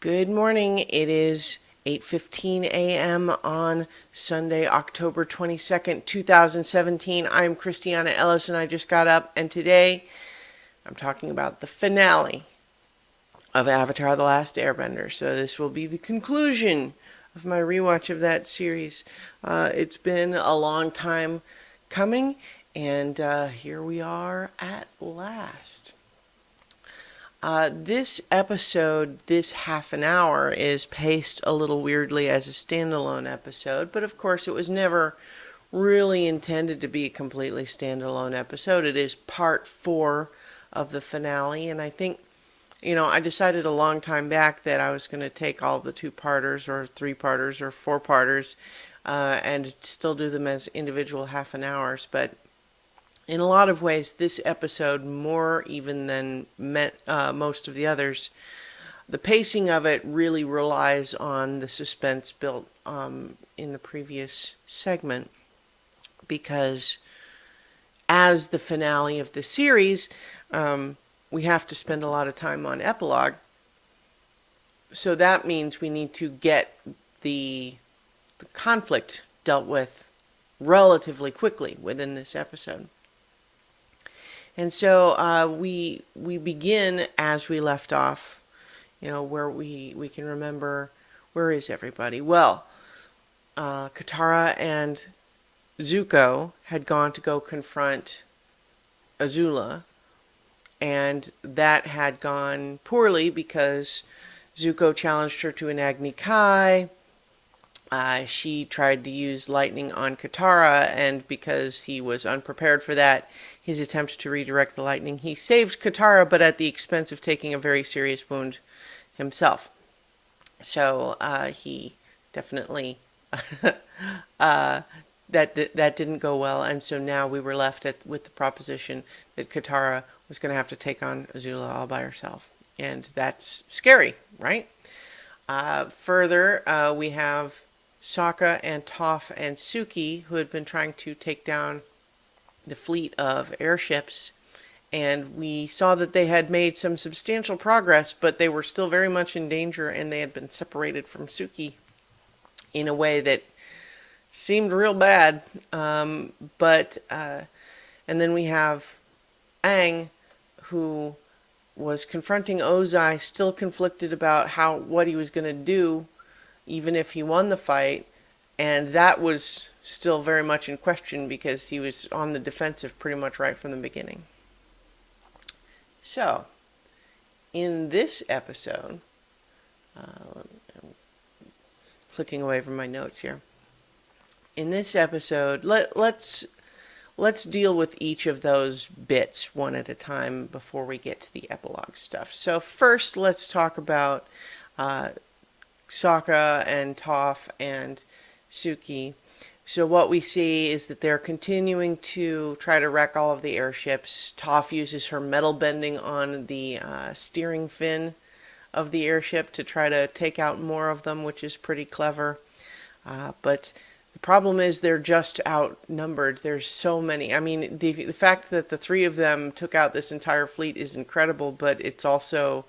Good morning. It is 8:15 a.m. on Sunday, October 22nd, 2017. I'm Christiana Ellis and I just got up, and today I'm talking about the finale of Avatar: The Last Airbender. So this will be the conclusion of my rewatch of that series. It's been a long time coming, and here we are at last. This episode, this half an hour, is paced a little weirdly as a standalone episode, but of course it was never really intended to be a completely standalone episode. It is part 4 of the finale, and I think, I decided a long time back that I was going to take all the 2-parters or 3-parters or 4-parters and still do them as individual half an hours, but in a lot of ways, this episode, more even than most of the others, the pacing of it really relies on the suspense built in the previous segment, because as the finale of the series, we have to spend a lot of time on epilogue. So that means we need to get the conflict dealt with relatively quickly within this episode. And so we begin as we left off, where we can remember, where is everybody? Well, Katara and Zuko had gone to go confront Azula, and that had gone poorly because Zuko challenged her to an Agni Kai. She tried to use lightning on Katara, and because he was unprepared for that, his attempt to redirect the lightning, he saved Katara, but at the expense of taking a very serious wound himself. So he definitely that didn't go well, and so now we were left with the proposition that Katara was going to have to take on Azula all by herself, and that's scary, right? Further, we have Sokka and Toph and Suki, who had been trying to take down the fleet of airships, and we saw that they had made some substantial progress, but they were still very much in danger, and they had been separated from Suki in a way that seemed real bad. And then we have Aang, who was confronting Ozai, still conflicted about what he was going to do, even if he won the fight. And that was still very much in question because he was on the defensive pretty much right from the beginning. So, in this episode, I'm clicking away from my notes here. In this episode, let's deal with each of those bits one at a time before we get to the epilogue stuff. So first, let's talk about Sokka and Toph and Suki. So what we see is that they're continuing to try to wreck all of the airships. Toph uses her metal bending on the steering fin of the airship to try to take out more of them, which is pretty clever. But the problem is they're just outnumbered. There's so many. I mean, the fact that the 3 of them took out this entire fleet is incredible, but it's also,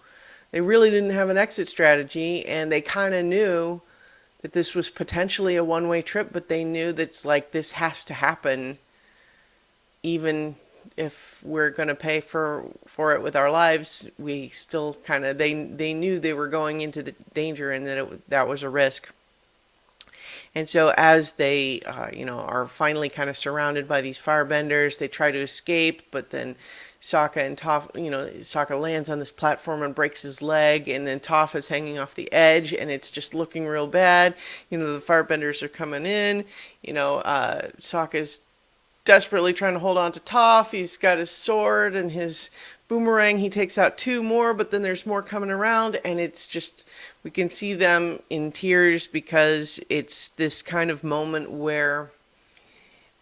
they really didn't have an exit strategy, and they kind of knew that this was potentially a one-way trip, but they knew that's like, this has to happen, even if we're going to pay for it with our lives. We still kind of, they knew they were going into the danger, and that was a risk. And so as they, are finally kind of surrounded by these firebenders, they try to escape, but then Sokka and Toph, Sokka lands on this platform and breaks his leg, and then Toph is hanging off the edge, and it's just looking real bad. The firebenders are coming in. Sokka's desperately trying to hold on to Toph. He's got his sword and his boomerang. He takes out 2 more, but then there's more coming around, and it's just, we can see them in tears because it's this kind of moment where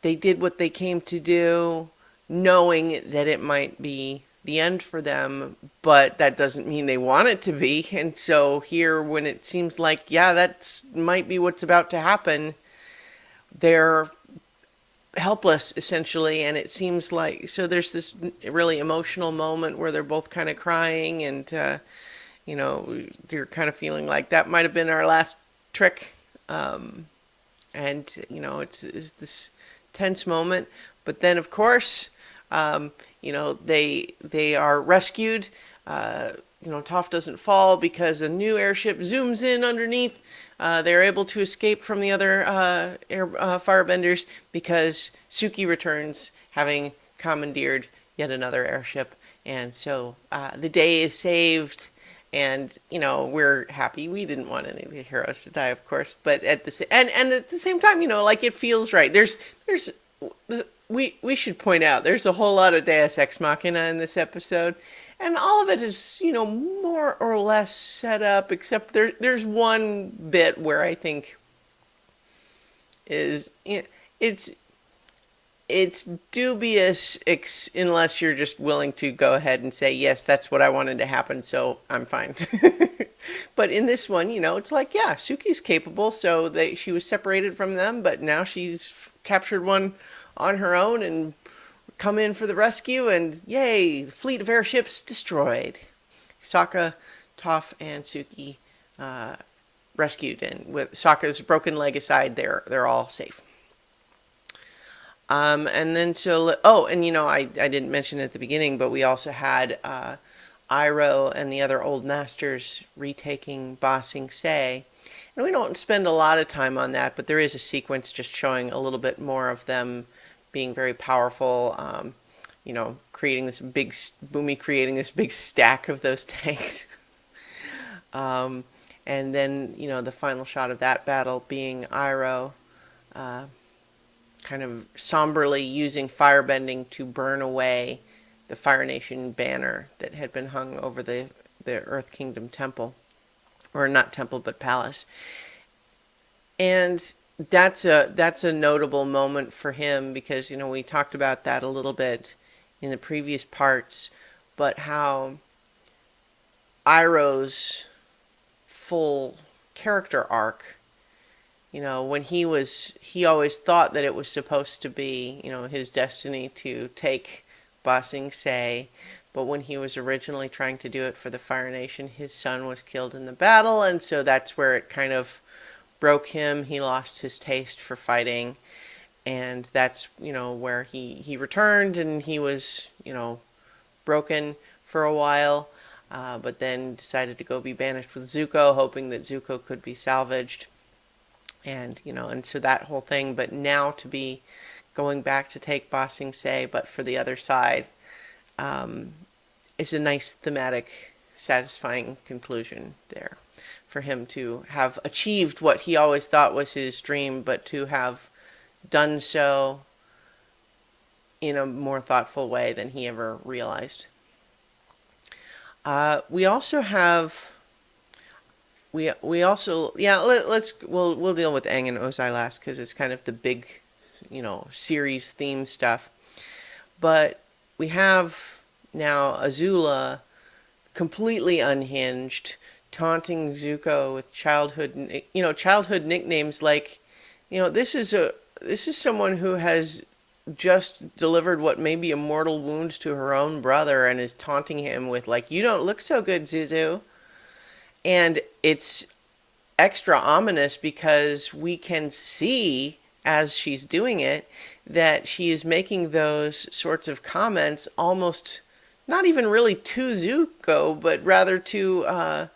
they did what they came to do, knowing that it might be the end for them, but that doesn't mean they want it to be. And so here, when it seems like, that might be what's about to happen, they're helpless, essentially. And it seems like, so there's this really emotional moment where they're both kind of crying, and you're kind of feeling like that might have been our last trick. And it's this tense moment. But then, of course, they are rescued. Toph doesn't fall because a new airship zooms in underneath. They're able to escape from the other firebenders because Suki returns, having commandeered yet another airship, and so the day is saved. And we're happy. We didn't want any of the heroes to die, of course, but at the and at the same time, like it feels right. We should point out there's a whole lot of Deus Ex Machina in this episode, and all of it is more or less set up. Except there's one bit where I think is it's dubious unless you're just willing to go ahead and say, yes, that's what I wanted to happen, so I'm fine. But in this one, it's like, yeah, Suki's capable, so she was separated from them, but now she's captured one on her own and come in for the rescue, and yay, the fleet of airships destroyed. Sokka, Toph, and Suki rescued, and with Sokka's broken leg aside, they're all safe. And then I didn't mention at the beginning, but we also had Iroh and the other old masters retaking Ba Sing Se. And we don't spend a lot of time on that, but there is a sequence just showing a little bit more of them being very powerful, creating this big stack of those tanks. And then, the final shot of that battle being Iroh kind of somberly using firebending to burn away the Fire Nation banner that had been hung over the Earth Kingdom temple. Or not temple, but palace. And that's a notable moment for him because, we talked about that a little bit in the previous parts, but how Iroh's full character arc, when he always thought that it was supposed to be, his destiny to take Ba Sing Se, but when he was originally trying to do it for the Fire Nation, his son was killed in the battle, and so that's where it kind of broke him. He lost his taste for fighting, and that's, where he returned, and he was, broken for a while, but then decided to go be banished with Zuko, hoping that Zuko could be salvaged. And, and so that whole thing, but now to be going back to take Ba Sing Se, but for the other side, is a nice thematic, satisfying conclusion there for him to have achieved what he always thought was his dream, but to have done so in a more thoughtful way than he ever realized. We also have... We'll deal with Aang and Ozai last because it's kind of the big, series theme stuff. But we have now Azula completely unhinged, taunting Zuko with childhood nicknames like, this is someone who has just delivered what may be a mortal wound to her own brother and is taunting him with like, you don't look so good, Zuzu. And it's extra ominous because we can see, as she's doing it, that she is making those sorts of comments almost not even really to Zuko, but rather to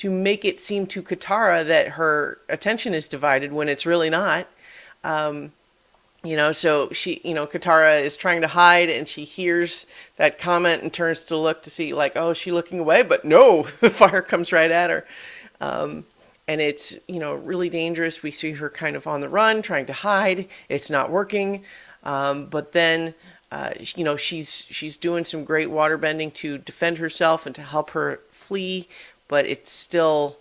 make it seem to Katara that her attention is divided when it's really not. So she, Katara is trying to hide and she hears that comment and turns to look to see like, oh, is she looking away? But no, the fire comes right at her. And it's, really dangerous. We see her kind of on the run, trying to hide. It's not working. But then, she's doing some great water bending to defend herself and to help her flee. But it's still...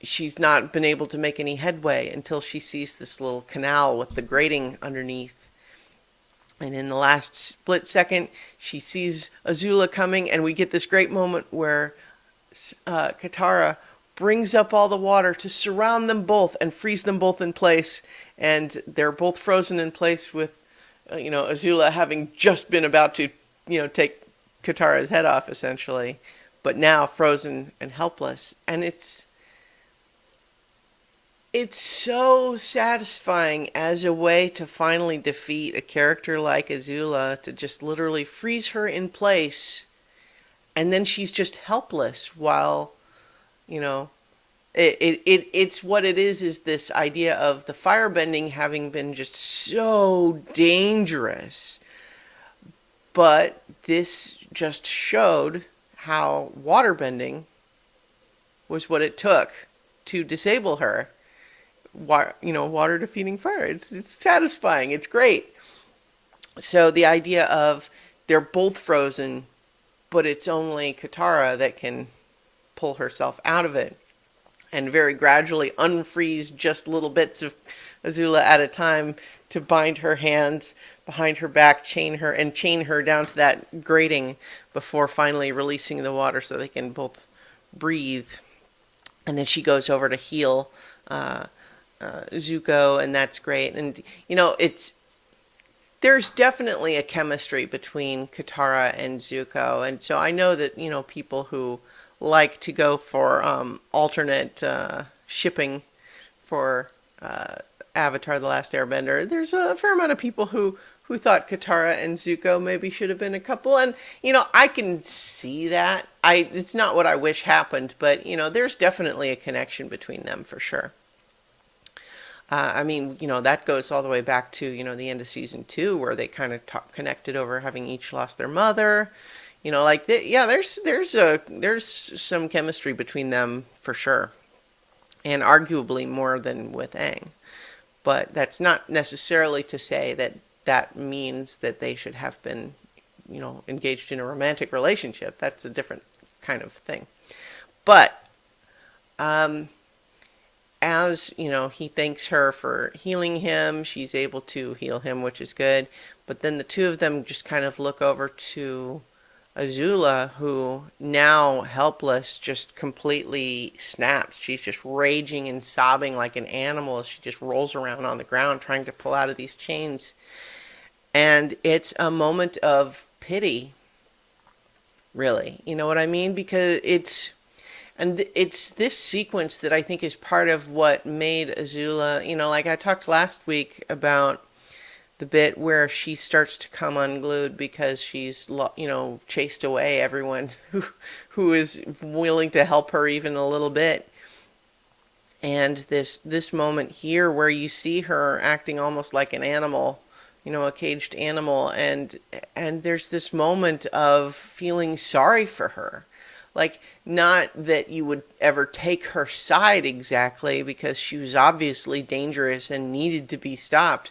she's not been able to make any headway until she sees this little canal with the grating underneath. And in the last split second, she sees Azula coming, and we get this great moment where Katara brings up all the water to surround them both and freeze them both in place. And they're both frozen in place with, Azula having just been about to, take Katara's head off, essentially. but now frozen and helpless. And it's so satisfying as a way to finally defeat a character like Azula, to just literally freeze her in place, and then she's just helpless while, you know, it's what it is this idea of the firebending having been just so dangerous. But this just showed how waterbending was what it took to disable her. Water defeating fire. It's satisfying. It's great. So the idea of they're both frozen, but it's only Katara that can pull herself out of it and very gradually unfreeze just little bits of Azula at a time to bind her hands behind her back, chain her down to that grating before finally releasing the water so they can both breathe. And then she goes over to heal Zuko, and that's great. And there's definitely a chemistry between Katara and Zuko, and so I know that people who like to go for alternate shipping for Avatar: The Last Airbender. There's a fair amount of people who thought Katara and Zuko maybe should have been a couple, and I can see that. It's not what I wish happened, but there's definitely a connection between them for sure. That goes all the way back to, the end of season 2, where they kind of connected over having each lost their mother. There's some chemistry between them for sure. And arguably more than with Aang. But that's not necessarily to say that that means that they should have been, engaged in a romantic relationship. That's a different kind of thing. But, as he thanks her for healing him, she's able to heal him, which is good. But then the two of them just kind of look over to Azula, who now helpless just completely snaps. She's just raging and sobbing like an animal as she just rolls around on the ground trying to pull out of these chains. And it's a moment of pity, really. You know what I mean? Because it's this sequence that I think is part of what made Azula, like I talked last week about the bit where she starts to come unglued because she's, chased away everyone who is willing to help her even a little bit. And this moment here where you see her acting almost like an animal, a caged animal, and there's this moment of feeling sorry for her. Like, not that you would ever take her side exactly, because she was obviously dangerous and needed to be stopped.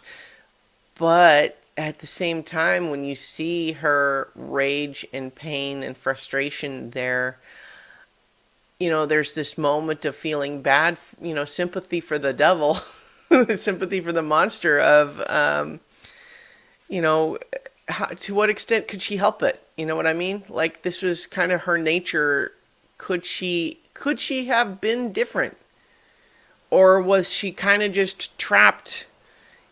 But at the same time, when you see her rage and pain and frustration there, there's this moment of feeling bad, sympathy for the devil, sympathy for the monster of, to what extent could she help it? You know what I mean? Like, this was kind of her nature. Could she have been different? Or was she kind of just trapped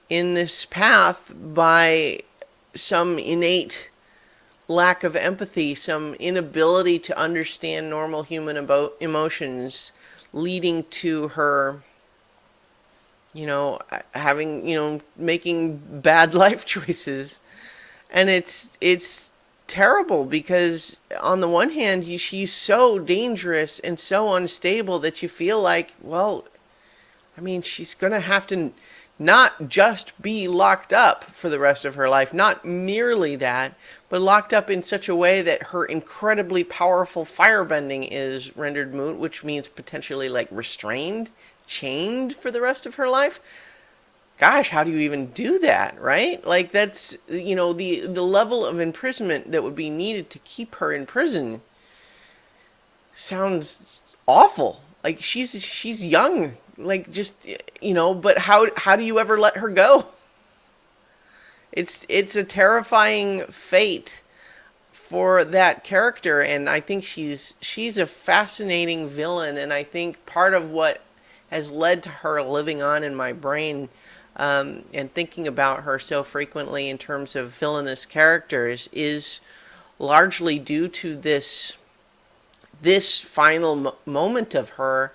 in this path by some innate lack of empathy, some inability to understand normal human emotions, leading to her, making bad life choices? And it's terrible, because on the one hand, she's so dangerous and so unstable that you feel like, well, she's going to have to not just be locked up for the rest of her life, not merely that, but locked up in such a way that her incredibly powerful firebending is rendered moot, which means potentially like restrained, chained for the rest of her life. Gosh, how do you even do that, right? Like, that's, the level of imprisonment that would be needed to keep her in prison sounds awful. Like, she's young, like, just, but how do you ever let her go? It's a terrifying fate for that character, and I think she's a fascinating villain, and I think part of what has led to her living on in my brain, and thinking about her so frequently in terms of villainous characters, is largely due to this this final moment of her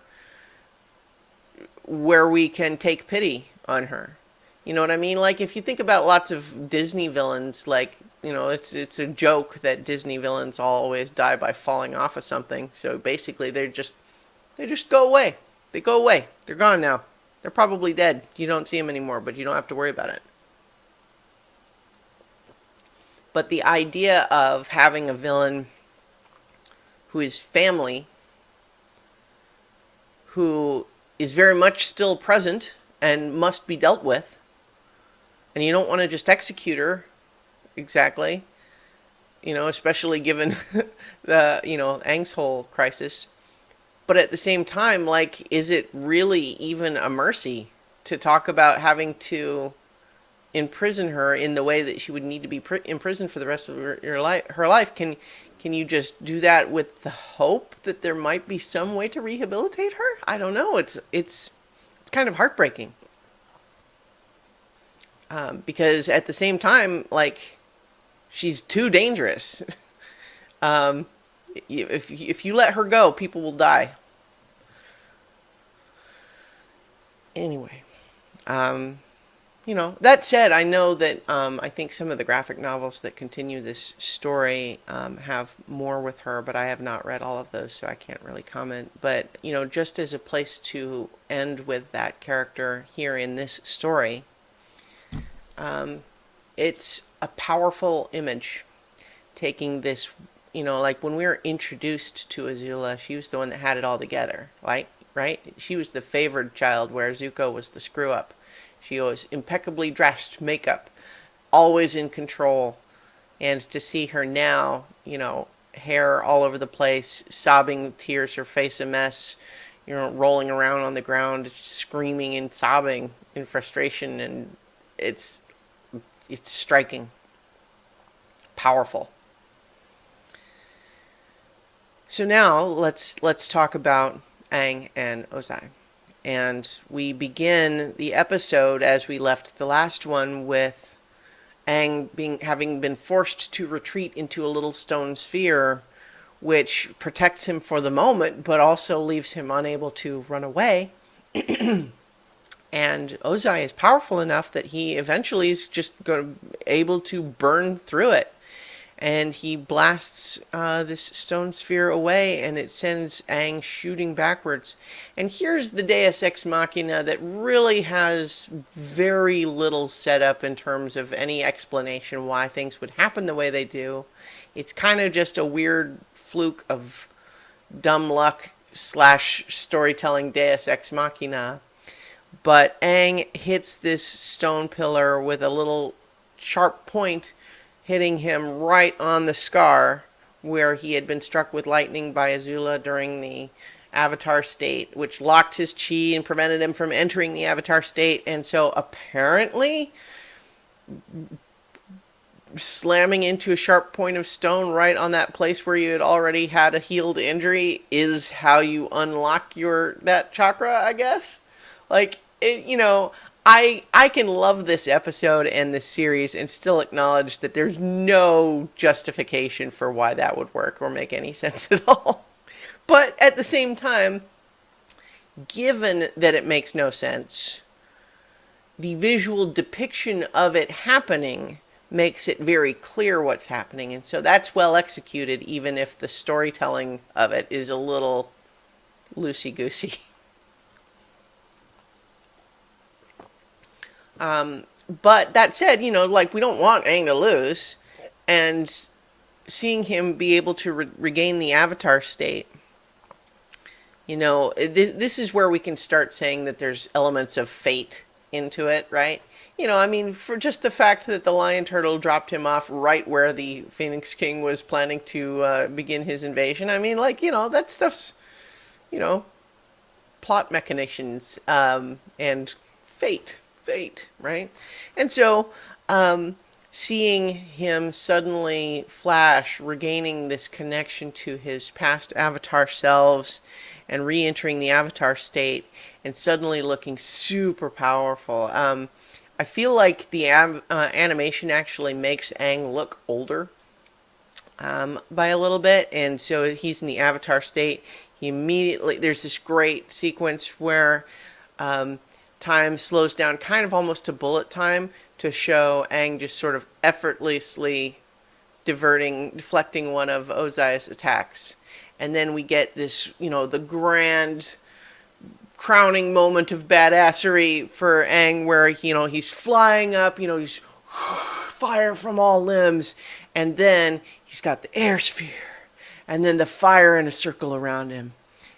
where we can take pity on her. You know what I mean? Like, if you think about lots of Disney villains, like, it's a joke that Disney villains always die by falling off of something. So basically, they just go away. They go away. They're gone now. They're probably dead. You don't see them anymore, but you don't have to worry about it. But the idea of having a villain who is family, who is very much still present and must be dealt with, and you don't want to just execute her exactly, especially given the, Aang's whole crisis. But at the same time, like, is it really even a mercy to talk about having to imprison her in the way that she would need to be imprisoned for the rest of her life? Can you just do that with the hope that there might be some way to rehabilitate her? I don't know. It's kind of heartbreaking. Because at the same time, like, she's too dangerous. If you let her go, people will die. Anyway, that said, I know that I think some of the graphic novels that continue this story have more with her, but I have not read all of those, so I can't really comment. But, just as a place to end with that character here in this story, it's a powerful image, taking this, like when we were introduced to Azula, she was the one that had it all together, right? She was the favored child, where Zuko was the screw-up. She was impeccably dressed, makeup, always in control. And to see her now, hair all over the place, sobbing tears, her face a mess, rolling around on the ground, screaming and sobbing in frustration, and it's striking, powerful. So now let's talk about Aang and Ozai. And we begin the episode as we left the last one, with Aang having been forced to retreat into a little stone sphere, which protects him for the moment, but also leaves him unable to run away. And Ozai is powerful enough that he eventually is just able to burn through it. And he blasts this stone sphere away, and it sends Aang shooting backwards. And here's the Deus Ex Machina that really has very little setup in terms of any explanation why things would happen the way they do. It's kind of just a weird fluke of dumb luck / storytelling Deus Ex Machina. But Aang hits this stone pillar with a little sharp point, hitting him right on the scar where he had been struck with lightning by Azula during the Avatar state, which locked his chi and prevented him from entering the Avatar state. And so apparently, slamming into a sharp point of stone right on that place where you had already had a healed injury is how you unlock that chakra, I guess. Like, I can love this episode and this series and still acknowledge that there's no justification for why that would work or make any sense at all. But at the same time, given that it makes no sense, the visual depiction of it happening makes it very clear what's happening. And so that's well executed, even if the storytelling of it is a little loosey-goosey. But that said, we don't want Aang to lose, and seeing him be able to regain the Avatar state, this is where we can start saying that there's elements of fate into it, right? For just the fact that the Lion Turtle dropped him off right where the Phoenix King was planning to begin his invasion. That stuff's, plot machinations, and fate, right? And so, seeing him suddenly flash, regaining this connection to his past Avatar selves, and re-entering the Avatar state, and suddenly looking super powerful. I feel like the animation actually makes Aang look older. by a little bit, and so he's in the Avatar state. He immediately, there's this great sequence where time slows down kind of almost to bullet time to show Aang just sort of effortlessly deflecting one of Ozai's attacks. And then we get this, the grand crowning moment of badassery for Aang where, he's flying up, he's fire from all limbs, and then he's got the air sphere, and then the fire in a circle around him,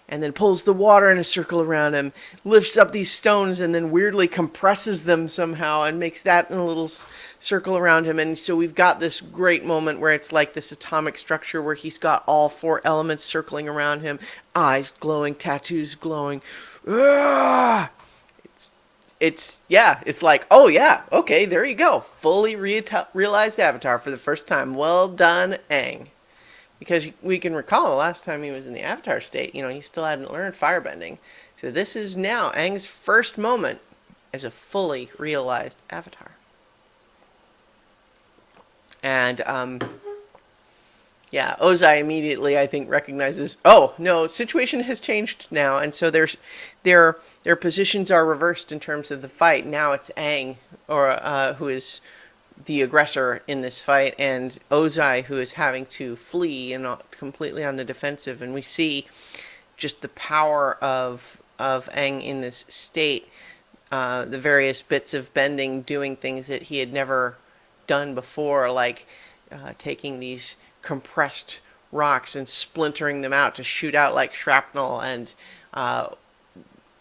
and then pulls the water in a circle around him, lifts up these stones, and then weirdly compresses them somehow and makes that in a little circle around him. And so we've got this great moment where it's like this atomic structure where he's got all four elements circling around him, eyes glowing, tattoos glowing. It's like, oh yeah, okay, there you go. Fully realized Avatar for the first time. Well done, Aang. Because we can recall the last time he was in the Avatar state, he still hadn't learned firebending. So this is now Aang's first moment as a fully realized Avatar. And, Ozai immediately, I think, recognizes, oh, no, situation has changed now. And so their positions are reversed in terms of the fight. Now it's Aang, who is the aggressor in this fight, and Ozai, who is having to flee and completely on the defensive. And we see just the power of Aang in this state, the various bits of bending, doing things that he had never done before, like taking these compressed rocks and splintering them out to shoot out like shrapnel, and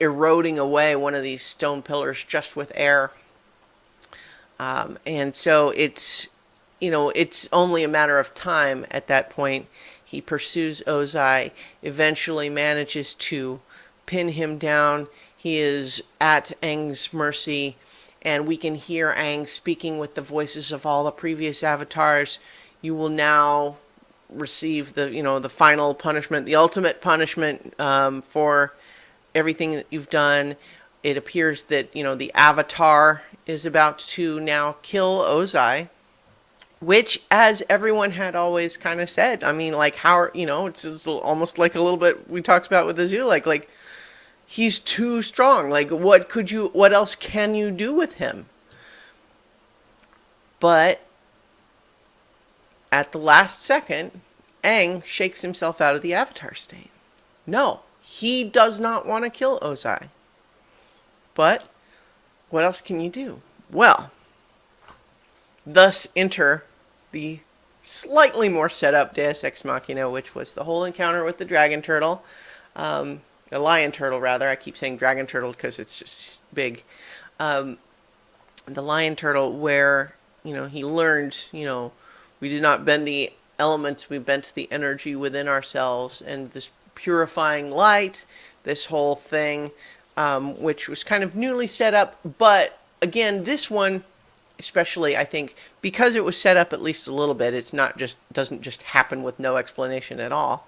eroding away one of these stone pillars just with air. And so it's only a matter of time at that point. He pursues Ozai, eventually manages to pin him down. He is at Aang's mercy, and we can hear Aang speaking with the voices of all the previous avatars. You will now receive the final punishment, the ultimate punishment for everything that you've done. It appears that, the Avatar is about to now kill Ozai, which, as everyone had always kind of said, I mean, like, how, it's almost like a little bit we talked about with Azula, like, he's too strong. Like, what else can you do with him? But at the last second, Aang shakes himself out of the Avatar state. No, he does not want to kill Ozai. But what else can you do? Well, thus enter the slightly more set up Deus Ex Machina, which was the whole encounter with the dragon turtle. The lion turtle, rather. I keep saying dragon turtle because it's just big. The lion turtle, where, he learned, we do not bend the elements, we bent the energy within ourselves, and this purifying light, this whole thing, which was kind of newly set up. But again, this one, especially, I think, because it was set up at least a little bit, doesn't just happen with no explanation at all.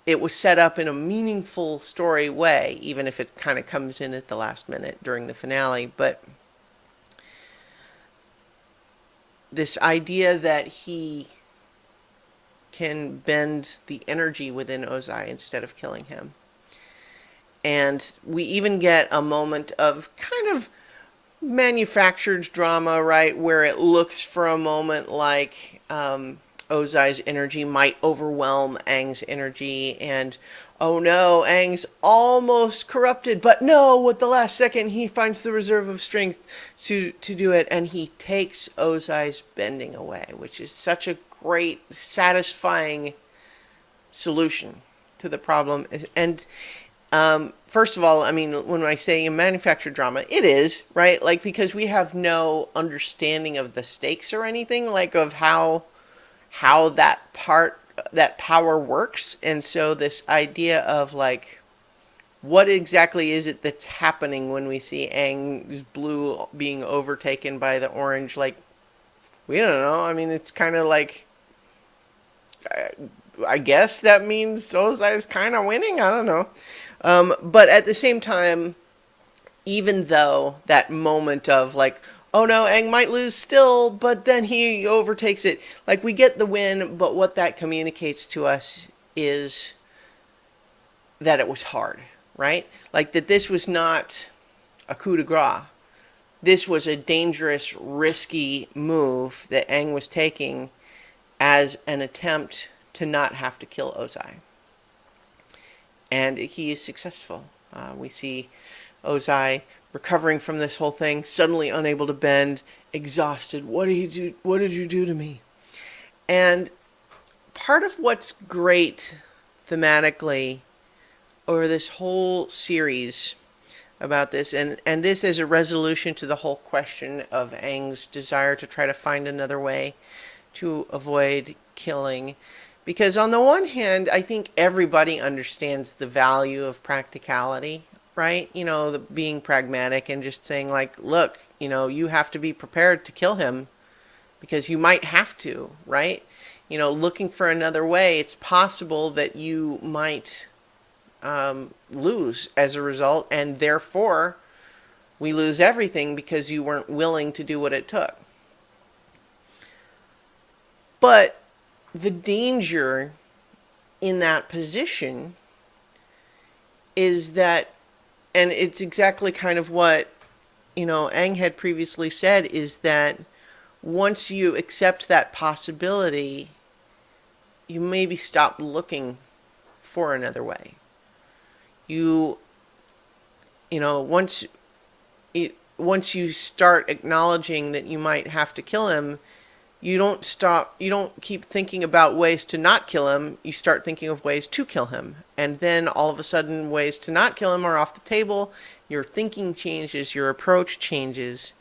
It was set up in a meaningful story way, even if it kind of comes in at the last minute during the finale. But this idea that he can bend the energy within Ozai instead of killing him. And we even get a moment of kind of manufactured drama, right, where it looks for a moment like Ozai's energy might overwhelm Aang's energy, and oh no, Aang's almost corrupted, but no, at the last second he finds the reserve of strength to do it, and he takes Ozai's bending away, which is such a great, satisfying solution to the problem. And first of all, I mean, when I say manufactured drama, it is, right? Like, because we have no understanding of the stakes or anything, like, of how that power works. And so this idea of, like, what exactly is it that's happening when we see Aang's blue being overtaken by the orange? Like, we don't know. I mean, it's kind of like, I guess that means Ozai is kind of winning. I don't know. But at the same time, even though that moment of like, oh no, Aang might lose still, but then he overtakes it. Like, we get the win, but what that communicates to us is that it was hard, right? Like, that this was not a coup de grace. This was a dangerous, risky move that Aang was taking as an attempt to not have to kill Ozai. And he is successful. We see Ozai recovering from this whole thing, suddenly unable to bend, exhausted. What did you do to me? And part of what's great thematically over this whole series about this, and this is a resolution to the whole question of Aang's desire to try to find another way to avoid killing. Because on the one hand, I think everybody understands the value of practicality, right? You know, being pragmatic and just saying, like, look, you know, you have to be prepared to kill him because you might have to, right? You know, looking for another way, it's possible that you might lose as a result, and therefore we lose everything because you weren't willing to do what it took. But the danger in that position is that, and it's exactly kind of what, you know, Aang had previously said, is that once you accept that possibility, you maybe stop looking for another way. You know, once you start acknowledging that you might have to kill him, you don't keep thinking about ways to not kill him, you start thinking of ways to kill him. And then all of a sudden ways to not kill him are off the table, your thinking changes, your approach changes.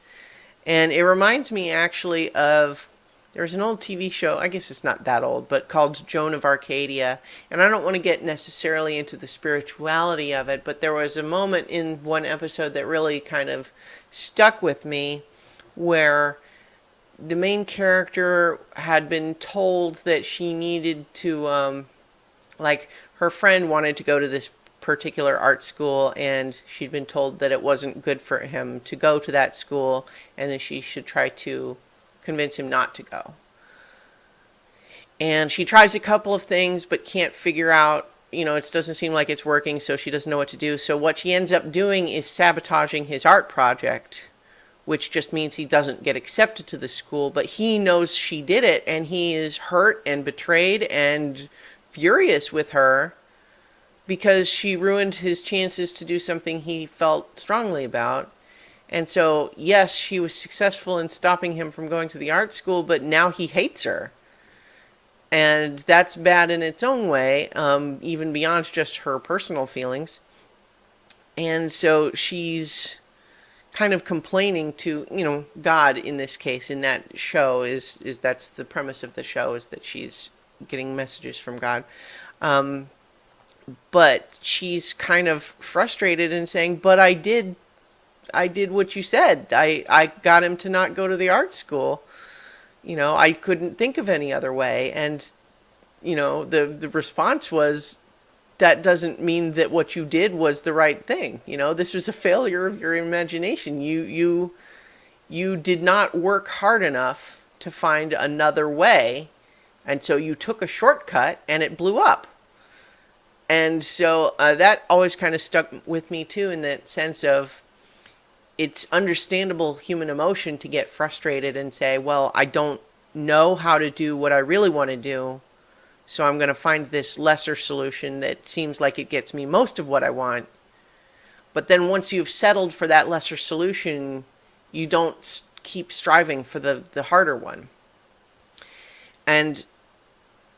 And it reminds me actually of, there's an old TV show, I guess it's not that old, but called Joan of Arcadia. And I don't want to get necessarily into the spirituality of it, but there was a moment in one episode that really kind of stuck with me where the main character had been told that she needed to, like, her friend wanted to go to this particular art school, and she'd been told that it wasn't good for him to go to that school, and that she should try to convince him not to go. And she tries a couple of things, but can't figure out, you know, it doesn't seem like it's working, so she doesn't know what to do. So what she ends up doing is sabotaging his art project, which just means he doesn't get accepted to the school, but he knows she did it, and he is hurt and betrayed and furious with her because she ruined his chances to do something he felt strongly about. And so, yes, she was successful in stopping him from going to the art school, but now he hates her. And that's bad in its own way, even beyond just her personal feelings. And so she's kind of complaining to, you know, God in this case, in that show, is that's the premise of the show, is that she's getting messages from God. But she's kind of frustrated and saying, but I did what you said. I got him to not go to the art school. You know, I couldn't think of any other way. And, you know, the response was, that doesn't mean that what you did was the right thing. You know, this was a failure of your imagination. You did not work hard enough to find another way, and so you took a shortcut and it blew up. And so that always kind of stuck with me too, in that sense of, it's understandable human emotion to get frustrated and say, well, I don't know how to do what I really want to do, so I'm going to find this lesser solution that seems like it gets me most of what I want. But then once you've settled for that lesser solution, you don't keep striving for the harder one. And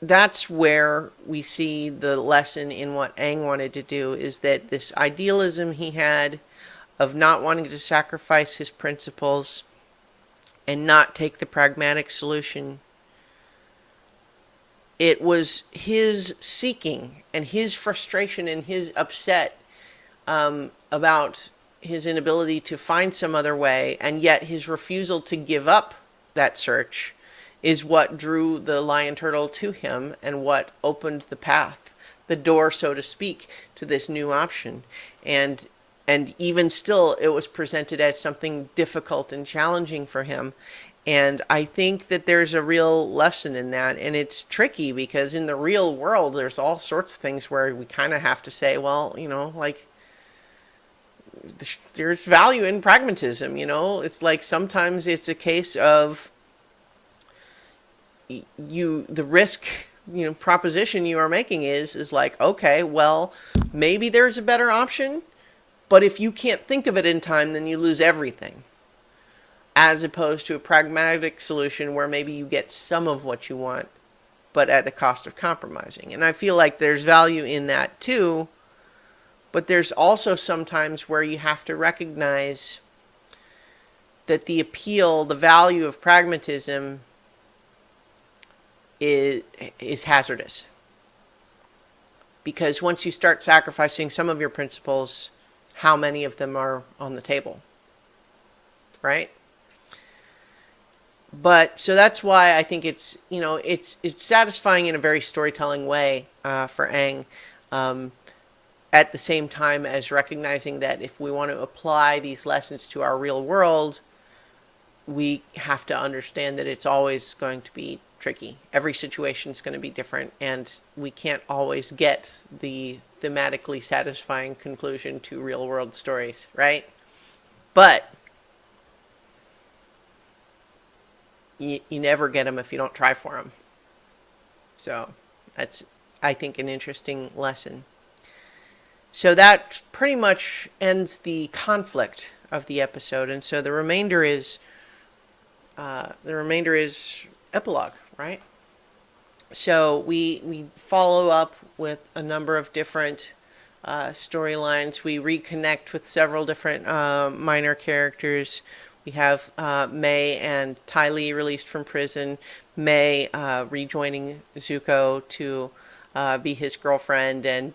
that's where we see the lesson in what Aang wanted to do, is that this idealism he had of not wanting to sacrifice his principles and not take the pragmatic solution, it was his seeking and his frustration and his upset about his inability to find some other way, and yet his refusal to give up that search is what drew the lion turtle to him and what opened the path, the door, so to speak, to this new option. And And even still, it was presented as something difficult and challenging for him. And I think that there's a real lesson in that. And it's tricky because in the real world, there's all sorts of things where we kind of have to say, well, like, there's value in pragmatism, It's like sometimes it's a case of the risk, proposition you are making is like, okay, well, maybe there's a better option, but if you can't think of it in time, then you lose everything. As opposed to a pragmatic solution where maybe you get some of what you want, but at the cost of compromising. And I feel like there's value in that too, but there's also sometimes where you have to recognize that the appeal, the value of pragmatism is hazardous. Because once you start sacrificing some of your principles, how many of them are on the table? Right? But so that's why I think it's satisfying in a very storytelling way for Aang, at the same time as recognizing that if we want to apply these lessons to our real world, we have to understand that it's always going to be tricky. Every situation is going to be different, and we can't always get the thematically satisfying conclusion to real world stories, right? But you never get them if you don't try for them. So that's, I think, an interesting lesson. So that pretty much ends the conflict of the episode, and so the remainder is epilogue, right? So we follow up with a number of different storylines. We reconnect with several different minor characters. We have May and Kylie released from prison. May rejoining Zuko to be his girlfriend, and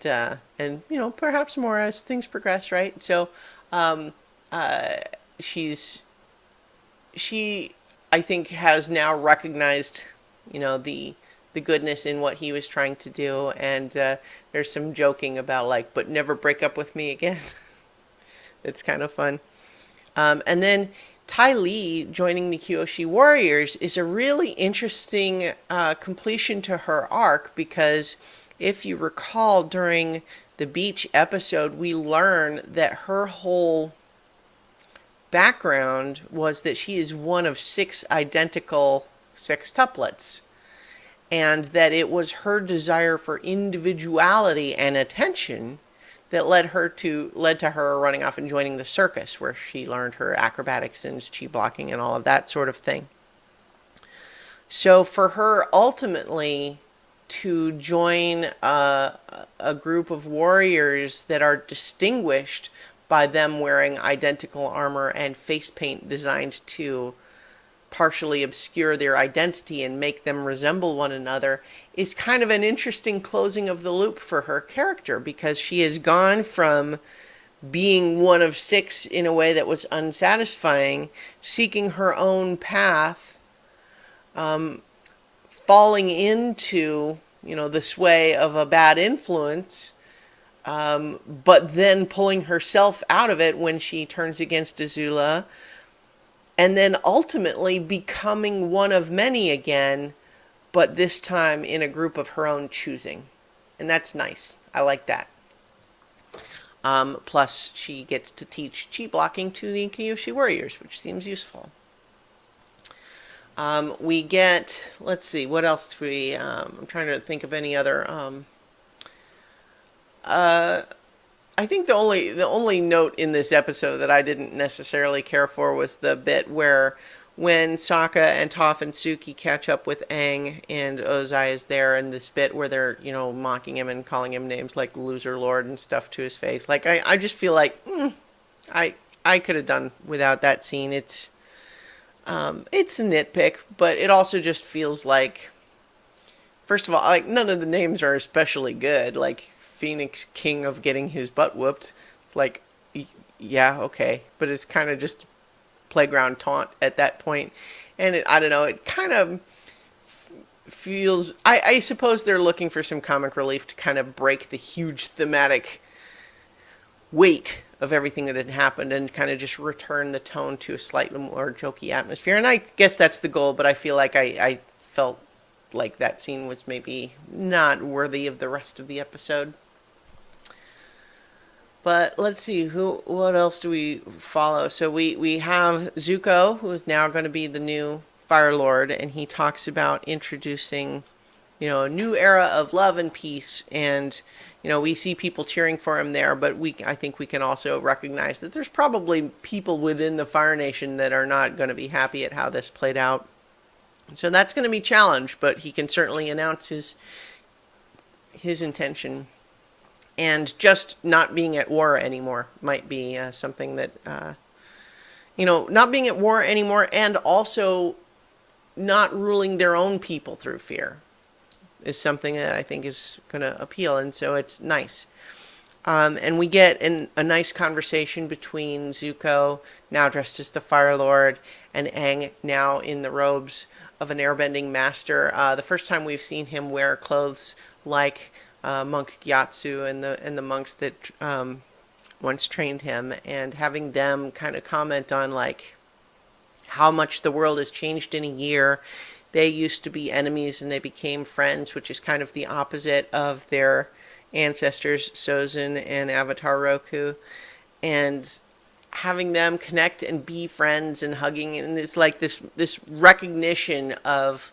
perhaps more as things progress, right? So she I think has now recognized the goodness in what he was trying to do, and there's some joking about like, but never break up with me again. It's kind of fun. And then Kylie joining the Kyoshi Warriors is a really interesting completion to her arc, because if you recall, during the beach episode, we learn that her whole background was that she is one of 6 identical sextuplets, and that it was her desire for individuality and attention that led to her running off and joining the circus, where she learned her acrobatics and chi blocking and all of that sort of thing. So for her ultimately to join a group of warriors that are distinguished by them wearing identical armor and face paint designed to partially obscure their identity and make them resemble one another, is kind of an interesting closing of the loop for her character, because she has gone from being one of 6 in a way that was unsatisfying, seeking her own path, falling into the sway of a bad influence, but then pulling herself out of it when she turns against Azula, and then ultimately becoming one of many again, but this time in a group of her own choosing. And that's nice. I like that. Plus, she gets to teach chi blocking to the Kyoshi Warriors, which seems useful. We get, let's see, what else do we, I'm trying to think of any other, I think the only note in this episode that I didn't necessarily care for was the bit where when Sokka and Toph and Suki catch up with Aang and Ozai is there, and this bit where they're, mocking him and calling him names like Loser Lord and stuff to his face. Like, I just feel like, I could have done without that scene. It's a nitpick, but it also just feels like, first of all, like, none of the names are especially good. Like, Phoenix King of getting his butt whooped. It's like, yeah, okay. But it's kind of just playground taunt at that point. And I don't know, it kind of feels, I suppose they're looking for some comic relief to kind of break the huge thematic weight of everything that had happened and kind of just return the tone to a slightly more jokey atmosphere. And I guess that's the goal, but I feel like I felt like that scene was maybe not worthy of the rest of the episode. But let's see, what else do we follow? So we have Zuko, who is now going to be the new Fire Lord, and he talks about introducing, a new era of love and peace. And, we see people cheering for him there, but I think we can also recognize that there's probably people within the Fire Nation that are not going to be happy at how this played out. So that's going to be challenged, but he can certainly announce his intention. And just not being at war anymore might be something that, not being at war anymore, and also not ruling their own people through fear is something that I think is going to appeal. And so it's nice. And we get a nice conversation between Zuko, now dressed as the Fire Lord, and Aang, now in the robes of an airbending master. The first time we've seen him wear clothes like monk Gyatso and the monks that once trained him, and having them kind of comment on like how much the world has changed in a year. They used to be enemies and they became friends, which is kind of the opposite of their ancestors Sozin and Avatar Roku, and having them connect and be friends and hugging, and it's like this recognition of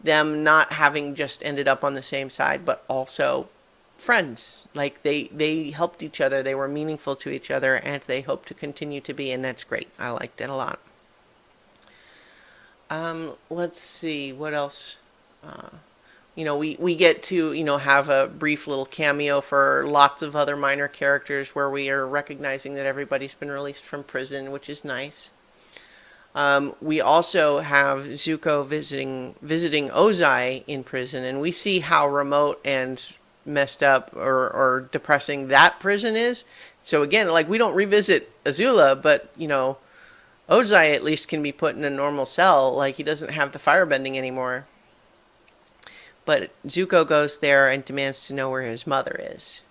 them not having just ended up on the same side, but also friends. Like they helped each other, they were meaningful to each other, and they hope to continue to be, and that's great. I liked it a lot. Let's see, what else? We get to, have a brief little cameo for lots of other minor characters where we are recognizing that everybody's been released from prison, which is nice. We also have Zuko visiting Ozai in prison, and we see how remote and messed up or depressing that prison is. So again, like, we don't revisit Azula, but, Ozai at least can be put in a normal cell. Like, he doesn't have the firebending anymore. But Zuko goes there and demands to know where his mother is.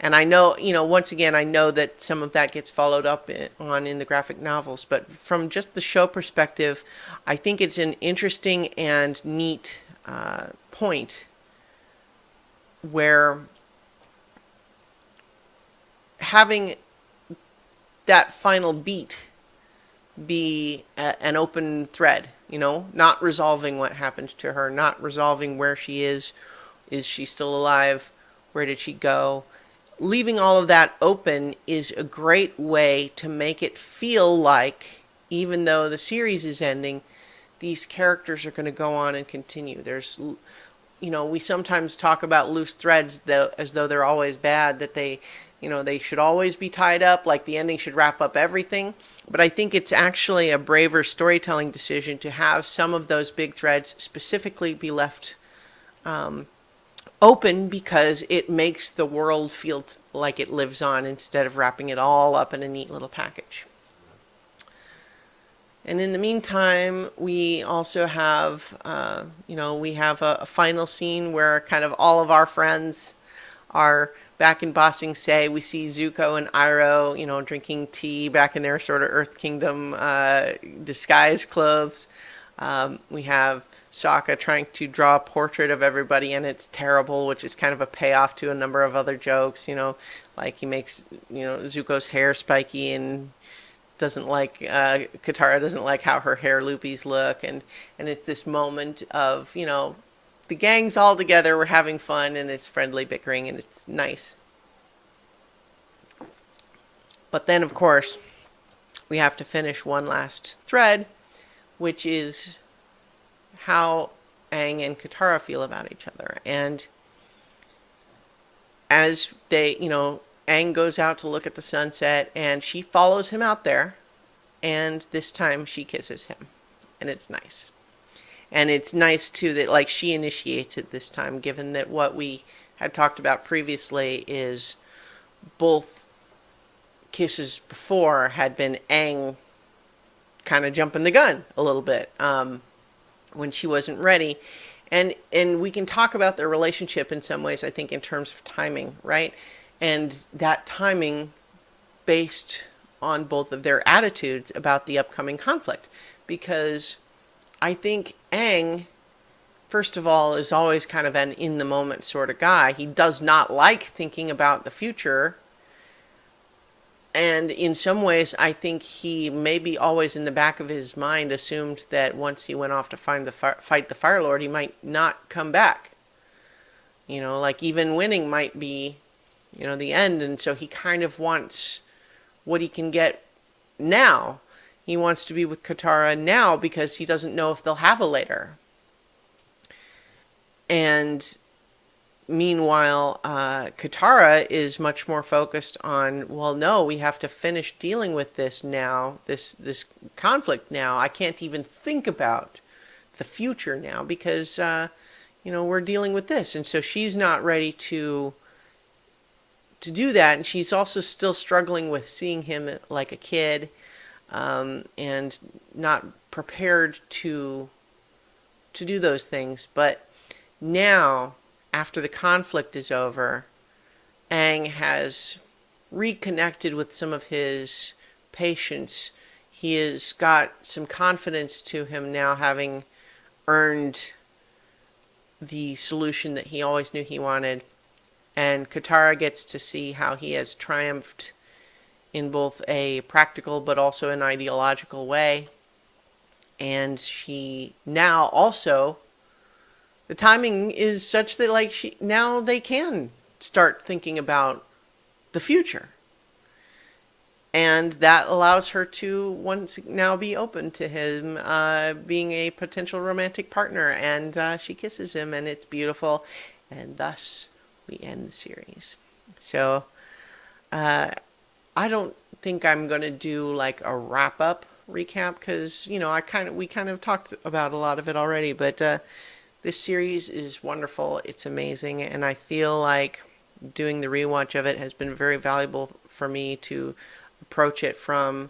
And I know, once again, I know that some of that gets followed up in the graphic novels. But from just the show perspective, I think it's an interesting and neat point where having that final beat be an open thread, not resolving what happened to her, not resolving where she is she still alive, where did she go? Leaving all of that open is a great way to make it feel like, even though the series is ending, these characters are going to go on and continue. There's, we sometimes talk about loose threads as though they're always bad, that they should always be tied up, like the ending should wrap up everything. But I think it's actually a braver storytelling decision to have some of those big threads specifically be left open, because it makes the world feel like it lives on instead of wrapping it all up in a neat little package. And in the meantime, we also have, we have a final scene where kind of all of our friends are back in Ba Sing Se. We see Zuko and Iroh, drinking tea back in their sort of Earth Kingdom disguise clothes. We have Sokka trying to draw a portrait of everybody, and it's terrible, which is kind of a payoff to a number of other jokes. Like he makes, Zuko's hair spiky and doesn't like, Katara doesn't like how her hair loopies look. And it's this moment of, the gang's all together, we're having fun, and it's friendly bickering, and it's nice. But then, of course, we have to finish one last thread, which is how Aang and Katara feel about each other. And as they, Aang goes out to look at the sunset, and she follows him out there, and this time she kisses him, and it's nice. And it's nice, too, that, like, she initiates it this time, given that what we had talked about previously is both kisses before had been Aang kind of jumping the gun a little bit when she wasn't ready. And we can talk about their relationship in some ways, I think, in terms of timing, right? and that timing based on both of their attitudes about the upcoming conflict. Because I think Aang, first of all, is always kind of an in the moment sort of guy. He does not like thinking about the future. And in some ways, I think he maybe always in the back of his mind assumed that once he went off to fight the Fire Lord, he might not come back. Like even winning might be, the end. And so he kind of wants what he can get now. He wants to be with Katara now because he doesn't know if they'll have a later. And meanwhile, Katara is much more focused on, well, no, we have to finish dealing with this now, this conflict now. I can't even think about the future now because, we're dealing with this. And so she's not ready to do that. And she's also still struggling with seeing him like a kid, and not prepared to do those things. But now, after the conflict is over, Aang has reconnected with some of his patience. He has got some confidence to him now, having earned the solution that he always knew he wanted. And Katara gets to see how he has triumphed in both a practical but also an ideological way. And she now also, the timing is such that now they can start thinking about the future. And that allows her to once now be open to him being a potential romantic partner. And she kisses him, and it's beautiful. And thus we end the series. So I don't think I'm going to do like a wrap-up recap because, we kind of talked about a lot of it already. But this series is wonderful. It's amazing. And I feel like doing the rewatch of it has been very valuable for me to approach it from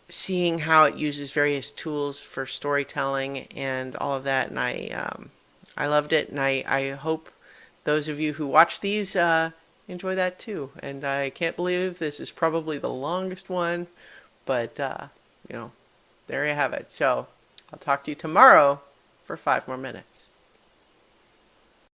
seeing how it uses various tools for storytelling and all of that. And I loved it. And I hope those of you who watch these enjoy that too. And I can't believe this is probably the longest one. But, there you have it. So I'll talk to you tomorrow for 5 more minutes.